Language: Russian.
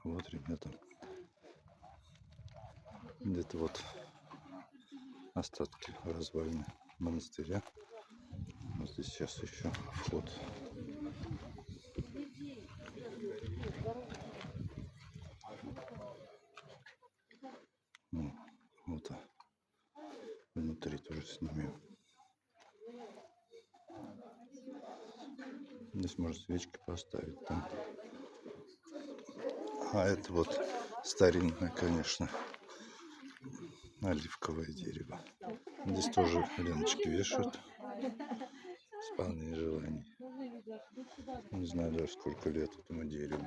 Вот, ребята. Где-то вот остатки развалины монастыря. Вот здесь сейчас еще вход. Ну, вот внутри тоже снимем. Здесь можно свечки поставить там. А это вот старинное, конечно, оливковое дерево. Здесь тоже ленточки вешают. Исполнение желаний. Не знаю даже сколько лет этому дереву.